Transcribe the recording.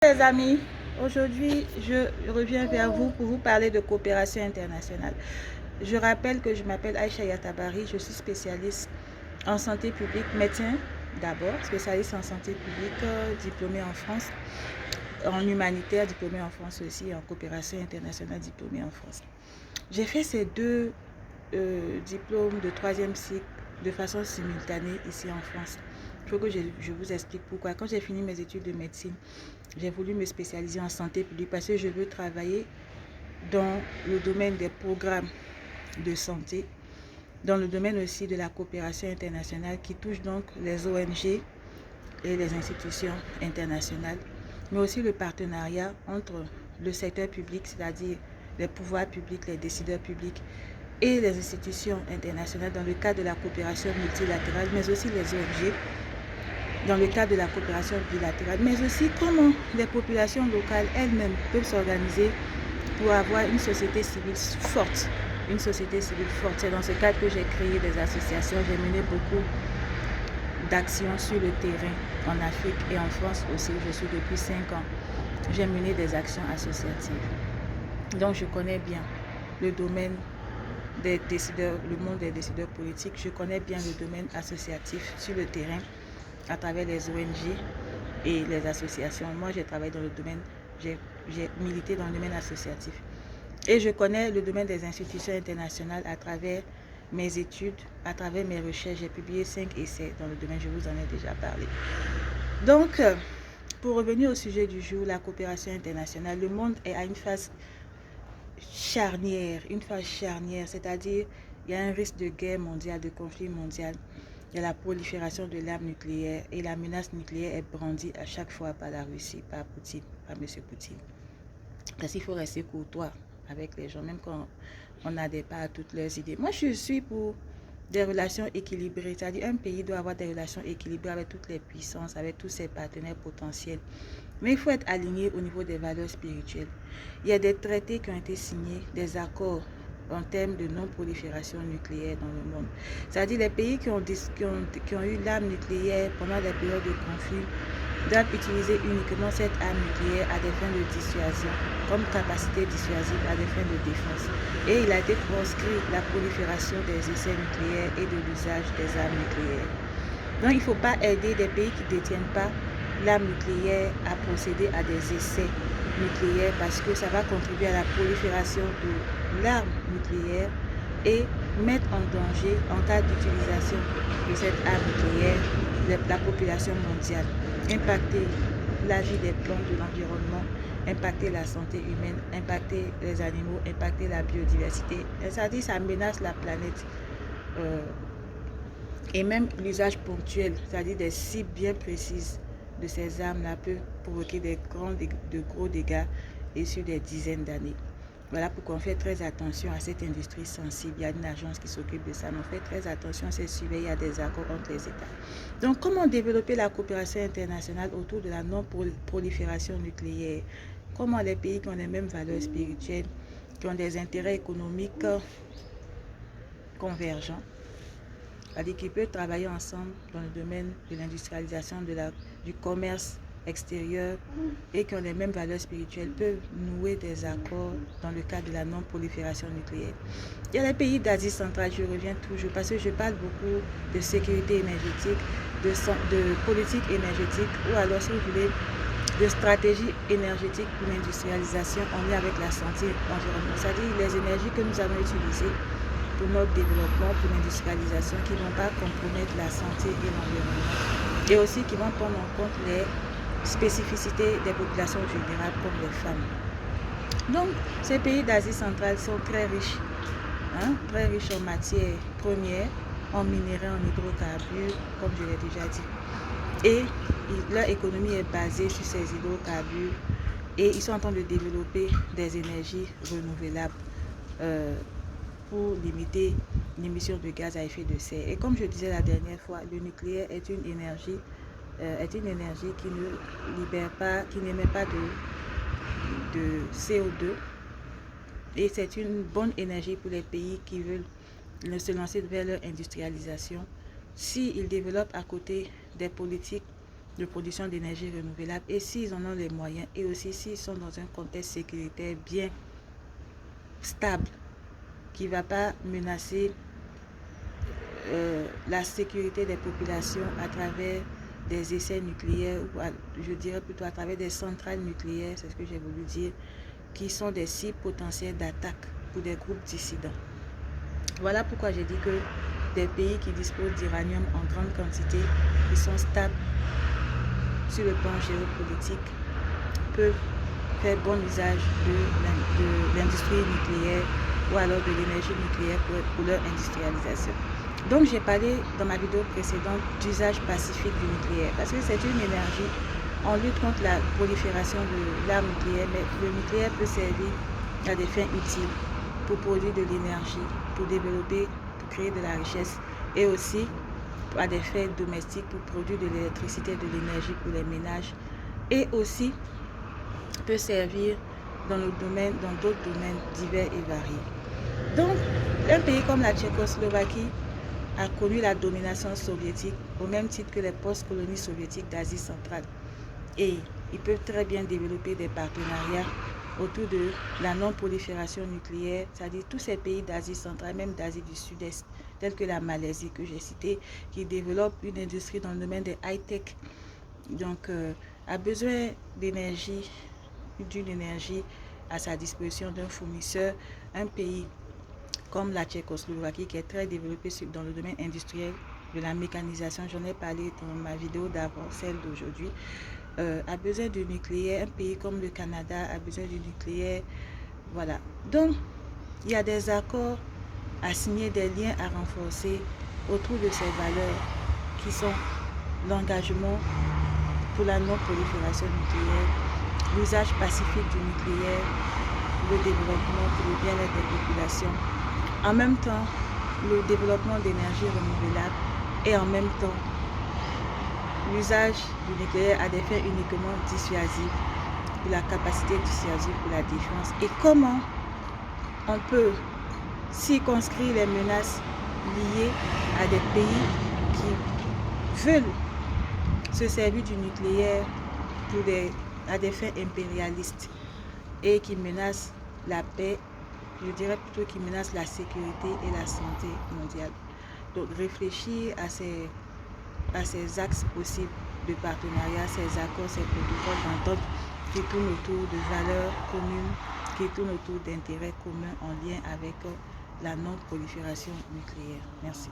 Les amis, aujourd'hui je reviens vers vous pour vous parler de coopération internationale. Je rappelle que je m'appelle Aïcha Yatabari, je suis spécialiste en santé publique, médecin d'abord, spécialiste en santé publique, diplômée en France, en humanitaire, diplômée en France aussi, et en coopération internationale, diplômée en France. J'ai fait ces deux diplômes de 3e cycle de façon simultanée ici en France. Il faut que je vous explique pourquoi. Quand j'ai fini mes études de médecine, j'ai voulu me spécialiser en santé publique parce que je veux travailler dans le domaine des programmes de santé, dans le domaine aussi de la coopération internationale qui touche donc les ONG et les institutions internationales, mais aussi le partenariat entre le secteur public, c'est-à-dire les pouvoirs publics, les décideurs publics et les institutions internationales dans le cadre de la coopération multilatérale, mais aussi les ONG dans le cadre de la coopération bilatérale, mais aussi comment les populations locales elles-mêmes peuvent s'organiser pour avoir une société civile forte. Une société civile forte. C'est dans ce cadre que j'ai créé des associations, j'ai mené beaucoup d'actions sur le terrain en Afrique et en France aussi, où je suis depuis 5 ans. J'ai mené des actions associatives. Donc je connais bien le domaine des décideurs, le monde des décideurs politiques. Je connais bien le domaine associatif sur le terrain à travers les ONG et les associations. Moi, j'ai travaillé dans le domaine, j'ai milité dans le domaine associatif. Et je connais le domaine des institutions internationales à travers mes études, à travers mes recherches. J'ai publié 5 essais dans le domaine, je vous en ai déjà parlé. Donc, pour revenir au sujet du jour, la coopération internationale, le monde est à une phase charnière, c'est-à-dire il y a un risque de guerre mondiale, de conflit mondial. Il y a la prolifération de l'arme nucléaire et la menace nucléaire est brandie à chaque fois par la Russie, par Poutine, par M. Poutine. Parce qu'il faut rester courtois avec les gens, même quand on n'adhère pas à toutes leurs idées. Moi, je suis pour des relations équilibrées, c'est-à-dire un pays doit avoir des relations équilibrées avec toutes les puissances, avec tous ses partenaires potentiels. Mais il faut être aligné au niveau des valeurs spirituelles. Il y a des traités qui ont été signés, des accords en termes de non-prolifération nucléaire dans le monde. C'est-à-dire les pays qui ont eu l'arme nucléaire pendant les périodes de conflit doivent utiliser uniquement cette arme nucléaire à des fins de dissuasion, comme capacité dissuasive à des fins de défense. Et il a été proscrit la prolifération des essais nucléaires et de l'usage des armes nucléaires. Donc il ne faut pas aider des pays qui ne détiennent pas l'arme nucléaire à procéder à des essais nucléaires parce que ça va contribuer à la prolifération de l'arme nucléaire et mettre en danger, en cas d'utilisation de cette arme nucléaire, la population mondiale, impacter la vie des plantes, de l'environnement, impacter la santé humaine, impacter les animaux, impacter la biodiversité. C'est-à-dire ça menace la planète. Et même l'usage ponctuel, c'est-à-dire des cibles bien précises de ces armes-là peut provoquer de gros dégâts et sur des dizaines d'années. Voilà pourquoi on fait très attention à cette industrie sensible. Il y a une agence qui s'occupe de ça, mais on fait très attention, c'est suivi, il y a des accords entre les États. Donc, comment développer la coopération internationale autour de la non-prolifération nucléaire? Comment les pays qui ont les mêmes valeurs spirituelles, qui ont des intérêts économiques convergents, c'est-à-dire qu'ils peuvent travailler ensemble dans le domaine de l'industrialisation, du commerce extérieur et qui ont les mêmes valeurs spirituelles, peuvent nouer des accords dans le cadre de la non-prolifération nucléaire. Il y a les pays d'Asie centrale, je reviens toujours, parce que je parle beaucoup de sécurité énergétique, de politique énergétique, ou alors, si vous voulez, de stratégie énergétique pour l'industrialisation en lien avec la santé environnementale, c'est-à-dire les énergies que nous allons utiliser pour notre développement, pour l'industrialisation, qui ne vont pas compromettre la santé et l'environnement, et aussi qui vont prendre en compte les spécificités des populations vulnérables comme les femmes. Donc, ces pays d'Asie centrale sont très riches en matières premières, en minerais, en hydrocarbures, comme je l'ai déjà dit. Et leur économie est basée sur ces hydrocarbures et ils sont en train de développer des énergies renouvelables pour limiter l'émission de gaz à effet de serre. Et comme je disais la dernière fois, le nucléaire est une énergie qui ne libère pas, qui n'émet pas de CO2. Et c'est une bonne énergie pour les pays qui veulent se lancer vers leur industrialisation. S'ils développent à côté des politiques de production d'énergie renouvelable et s'ils en ont les moyens et aussi s'ils sont dans un contexte sécuritaire bien stable qui ne va pas menacer la sécurité des populations à travers des essais nucléaires ou je dirais plutôt à travers des centrales nucléaires, c'est ce que j'ai voulu dire, qui sont des cibles potentielles d'attaque pour des groupes dissidents. Voilà pourquoi j'ai dit que des pays qui disposent d'uranium en grande quantité, qui sont stables sur le plan géopolitique, peuvent faire bon usage de l'industrie nucléaire ou alors de l'énergie nucléaire pour leur industrialisation. Donc j'ai parlé dans ma vidéo précédente d'usage pacifique du nucléaire parce que c'est une énergie en lutte contre la prolifération de l'arme nucléaire, mais le nucléaire peut servir à des fins utiles pour produire de l'énergie, pour développer, pour créer de la richesse et aussi à des fins domestiques pour produire de l'électricité, de l'énergie pour les ménages et aussi peut servir dans d'autres domaines divers et variés. Donc, un pays comme la Tchécoslovaquie a connu la domination soviétique au même titre que les post-colonies soviétiques d'Asie centrale. Et ils peuvent très bien développer des partenariats autour de la non-prolifération nucléaire, c'est-à-dire tous ces pays d'Asie centrale, même d'Asie du Sud-Est, tels que la Malaisie que j'ai cité, qui développent une industrie dans le domaine des high-tech, donc a besoin d'énergie, d'une énergie à sa disposition d'un fournisseur, un pays comme la Tchécoslovaquie qui est très développée dans le domaine industriel de la mécanisation, j'en ai parlé dans ma vidéo d'avant, celle d'aujourd'hui, a besoin du nucléaire. Un pays comme le Canada a besoin du nucléaire. Voilà. Donc, il y a des accords à signer, des liens à renforcer autour de ces valeurs qui sont l'engagement pour la non-prolifération nucléaire, l'usage pacifique du nucléaire, le développement pour le bien-être des populations, en même temps le développement d'énergie renouvelable et en même temps l'usage du nucléaire à des fins uniquement dissuasives, pour la capacité dissuasive pour la défense et comment on peut circonscrire les menaces liées à des pays qui veulent se servir du nucléaire à des fins impérialistes et qui menacent la paix, je dirais plutôt qui menacent la sécurité et la santé mondiale. Donc réfléchir à ces axes possibles de partenariat, ces accords, ces protocoles d'entente qui tournent autour de valeurs communes, qui tournent autour d'intérêts communs en lien avec la non-prolifération nucléaire. Merci.